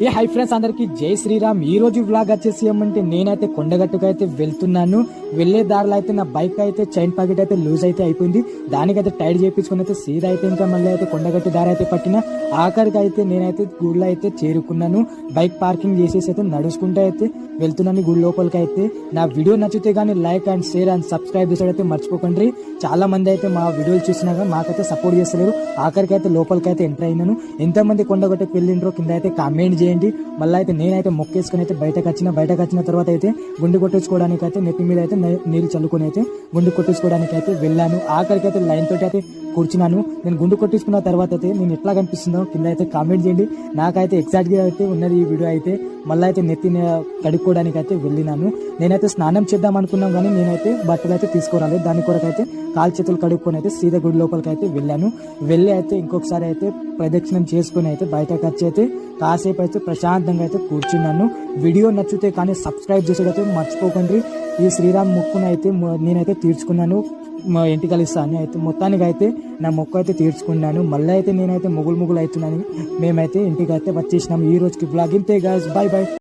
ఏ hi friends అందరికి జై శ్రీరామ్. ఈ రోజు వ్లాగ్ వచ్చేసి ఏమంటే నేనైతే కొండగట్టుకు అయితే వెళ్తున్నాను. వెళ్లే దారిలో అయితే నా బైక్ అయితే చైన్ పాకెట్ అయితే లూజ్ అయితే అయిపోయింది. దానికైతే టైట్ చేయించుకుని అయితే సీదా అయితే ఇంకా మళ్ళీ అయితే కొండగట్టు దారి అయితే పట్టిన. ఆఖరికి అయితే నేనైతే గుడిలో అయితే చేరుకున్నాను. బైక్ పార్కింగ్ చేసేసి అయితే నడుచుకుంటూ అయితే వెళ్తున్నాను గుడి లోపలికి అయితే. నా వీడియో నచ్చితే కానీ like and share and subscribe చేసేటైతే మర్చిపోకండి. చాలా మంది అయితే మా వీడియోలు చూసినా కానీ మాకైతే సపోర్ట్ చేస్తలేరు. ఆఖరికి అయితే లోపలికి అయితే ఎంటర్ అయినాను. ఎంతమంది కొండగట్టుకు వెళ్ళిండ్రో కింద అయితే కామెంట్ చేయండి. మళ్ళీ అయితే నేనైతే మొక్కేసుకుని అయితే బయటకు వచ్చిన తర్వాత అయితే గుండు కొట్టించుకోవడానికి అయితే నెత్తి మీద అయితే నీళ్ళు చల్లుకొని అయితే గుండు కొట్టించుకోవడానికి అయితే వెళ్ళాను. ఆఖరికి అయితే లైన్ తోటి అయితే కూర్చున్నాను. నేను గుండు కొట్టించుకున్న తర్వాత అయితే నేను ఎట్లా కనిపిస్తుందో కింద అయితే కామెంట్ చేయండి. నాకైతే ఎగ్జాక్ట్ గా అయితే ఉన్నది ఈ వీడియో అయితే. మళ్ళీ అయితే నెత్తిని కడుక్కోవడానికి అయితే వెళ్ళినాను. నేనైతే స్నానం చేద్దాం అనుకున్నాం కానీ నేనైతే బట్టలు అయితే తీసుకురాలేదు. దాని కొరకు అయితే కాలు చేతులు కడుక్కొని అయితే సీదా గుడి లోపలికి అయితే వెళ్ళాను. వెళ్ళి అయితే ఇంకొకసారి అయితే ప్రదక్షిణం చేసుకుని అయితే బయటకు వచ్చి అయితే కాసేపు అయితే ప్రశాంతంగా అయితే కూర్చున్నాను. వీడియో నచ్చితే కానీ సబ్స్క్రైబ్ చేసేటైతే మర్చిపోకండి. ఈ శ్రీరామ్ మొక్కును అయితే నేనైతే తీర్చుకున్నాను. మా ఇంటికి కలుస్తాను అయితే మొత్తానికి అయితే నా మొక్కు అయితే తీర్చుకున్నాను. మళ్ళీ అయితే నేనైతే ముగులు అవుతున్నాను. మేమైతే ఇంటికి అయితే వచ్చేసినాము. ఈ రోజుకి బ్లాగ్ ఇంతే గాయ్స్. By by.